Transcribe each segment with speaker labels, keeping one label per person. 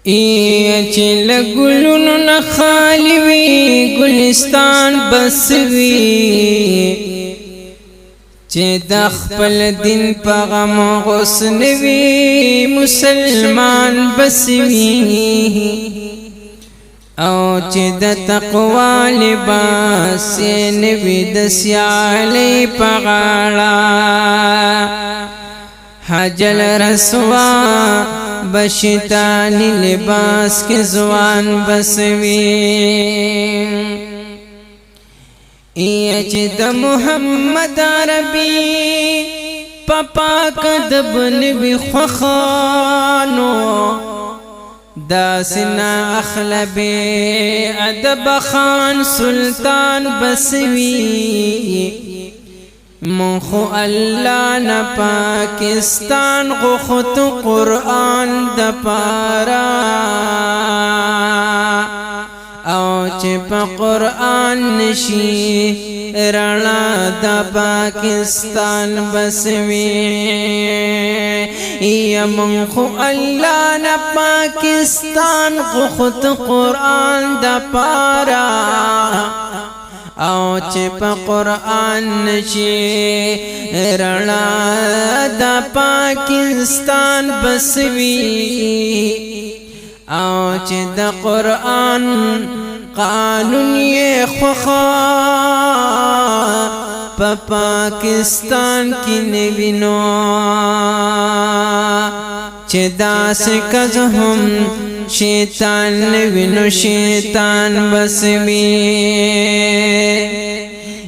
Speaker 1: چې لګلونو نه خالی وي ګلستان بس وي چې د خپل دین په غم غصن وي مسلمان بس وي او چې د تقوا لباس نوي د سیالي په غاړه حجل رسوا بشتانی لباس کے زوان بسوی ایچ دا محمد عربی پاپا کدب نبی خوخانو دا سنا اخلب ادب خان سلطان بسوی مخو اللہ نا پاکستان غخت قرآن دا پارا او چپ قرآن نشی رنا دا پاکستان بسوی یا مخو اللہ نا پاکستان غخت قرآن دا پارا او چې په قرآن نشي رڼا د پاکستان بسوي او چې د قرآن قانون یې خوخا په پاکستان کې نوینو چې داسې کز هم شیطان نوینو شیطان بسوی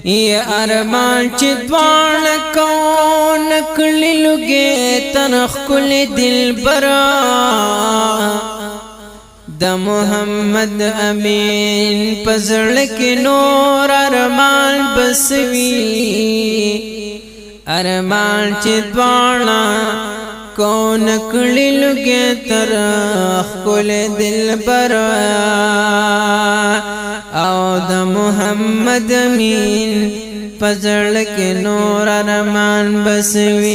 Speaker 1: یہ ارمان چی دوان کون کلی لگے تنخ کل دل برا دا محمد امین پزڑک نور ارمان بسوی ارمان چی دوانا کون کلی لگے ترخ کل دل برا او دا محمد امین پزڑک نور ارمان بسوی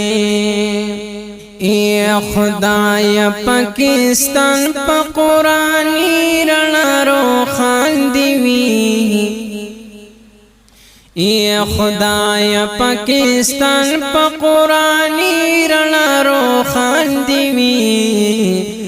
Speaker 1: اے خدایا پاکستان پا قرآنی رنا روخان دیوی اے خدایا پاکستان پا قرآنی رنا روخان دیوی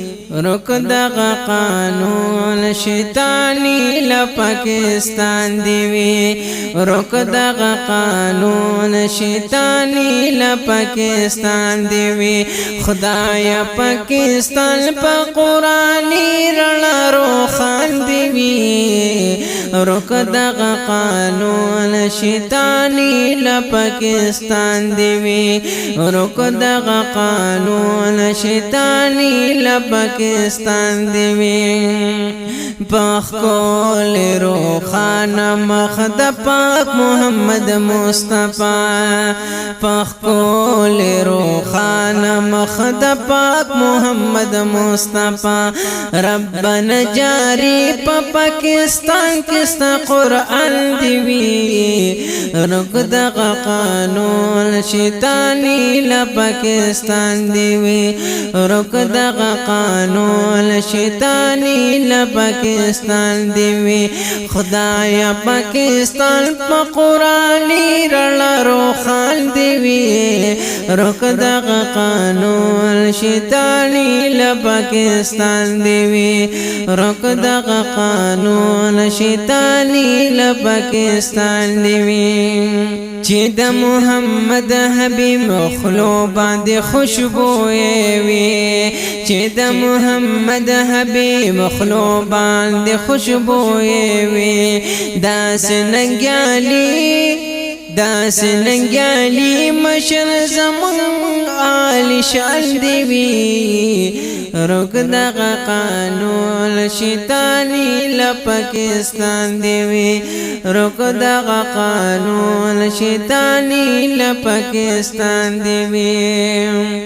Speaker 1: رک دغا قانون شیطانی لپاکستان دیوی رک دغا قانون شیطانی لپاکستان دیوی خدایا پاکستان پا قرآنی رنا روخان دیوی رک دغا قانون شیطانی لپاکستان دیوی رک دغا قانون شیطانی لپاکستان دیوی پاک کول روخان مخد پاک محمد مصطفی پاک کول روخان مخد پاک محمد مصطفی ربنا جاری پا پاکستان کستا قرآن دیوی رک دغا قانون شیطانی لپاکستان دیوی رک دغا قانون شیطانی لپاکستان دیوی خدایا پاکستان پا قرآنی رلا روخان دیوی رک دغا قانون شیطانی لپاکستان دیوی رک دغا قانون شیطانی لپاکستان دیوی چی دا محمد حبیب مخلو باندې خوشبوئے وی چی دا محمد حبیب مخلو باندې خوشبوئے وی داس ننگیالی مشر زمان آل شان دیوی رک دغا قانون شیطانی لپاکستان دیوی رک دغا قانون شیطانی لپاکستان دیوی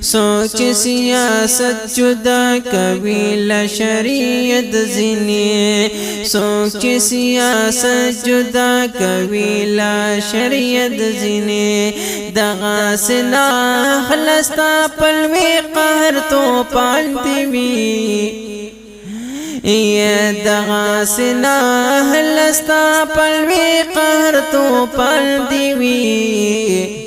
Speaker 1: سوچ سیاست جدا کوي لا شریعت زینی سوچ سیاست جدا کوي لا شریعت زینی دغه سنا خلستا پلوي قهر تو پالتی وی یہ دغا سنا ہلستا پلوی قہر تو پل دیوی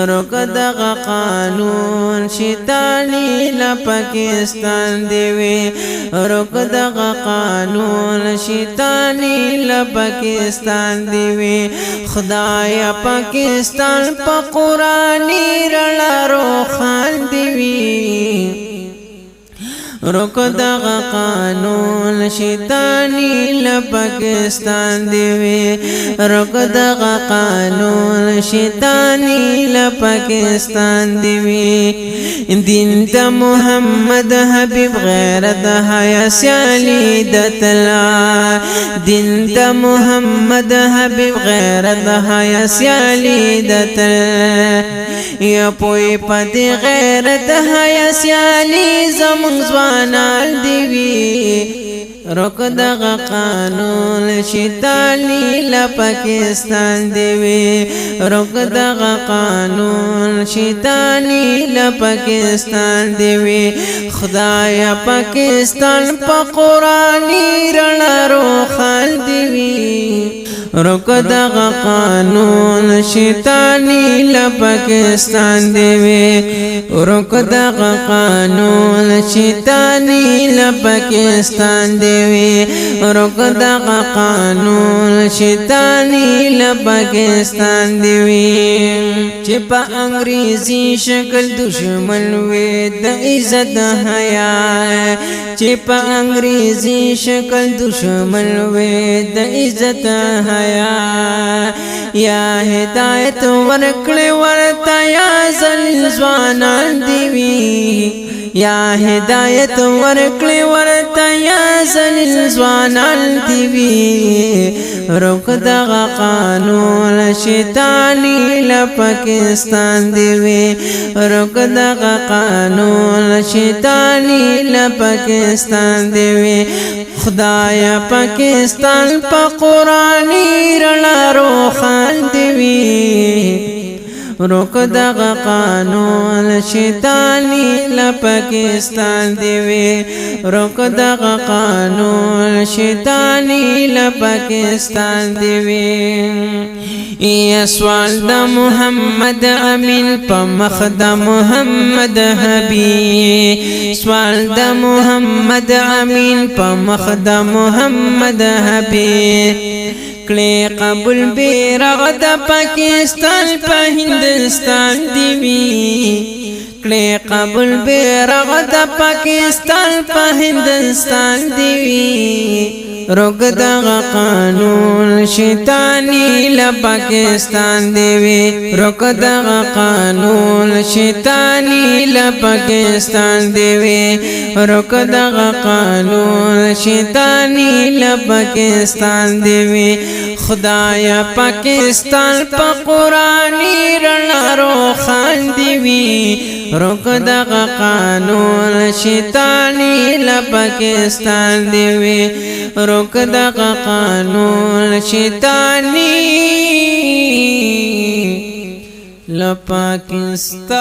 Speaker 1: رک دغا قانون شیطانی لپاکستان دیوی رک دغا قانون شیطانی لپاکستان دیوی خدایا پاکستان پا قرآنی رلا روخان دیوی رک دغا قانون شیطانی لپاکستان دیوی رک دغا قانون شیطانی لپاکستان دیوی دین دا محمد حبیب غیرت حیا سیالی دتلا دین دا محمد حبیب غیرت حیا سیالی دتلا یا پوی پتی غیرت حیا سیالی زمان زوانال دیوی رک دغا قانون شیطانی لپاکستان دیوی رک دغا قانون شیطانی لپاکستان دیوی خدایا پاکستان پا قرآنی رلا روخان دیوی رک دغا قانون شیطانی لپاکستان دیوی رک دغا قانون شیطانی لپاکستان دیوی رک دغا قانون شیطانی لپاکستان دیوی چی پا انگریزی شکل دشمن وی دا عزت حیا چی پا انگریزی شکل دشمن وی دا عزت حیا یا ہدایت ورکڑ ورتا یا زل زوانان دیوی یا ہدایت ورکڑ ورتا یا زل زوانان دیوی رک دغا قانون شیطانی لپاکستان دیوی رک دغا قانون شیطانی لپاکستان دیوی خدایا پاکستان پا قرآنی رلا روخان دیوی رک دغا قانون شیطانی لپاکستان دیوی رک دغا قانون شیطانی لپاکستان دیوی یہ سوال دا محمد امین پا مخ دا محمد حبیب سوال دا محمد امین پا مخ دا محمد حبیب کلے قبول بیرغ دا پاکستان پا ہندوستان دیوی کلے قبول بیرغ دا پاکستان پا ہندوستان دیوی رک دغا قانون شیطانی لپاکستان دیوی رک دغا قانون شیطانی لپاکستان دیوی رک دغا قانون شیطانی لپاکستان دیوی خدایا پاکستان پا قرآنی رلا روخان دیوی رک دغا قانون شیطانی لپاکستان دیوی رک دغا قانون شیطانی لپاکستان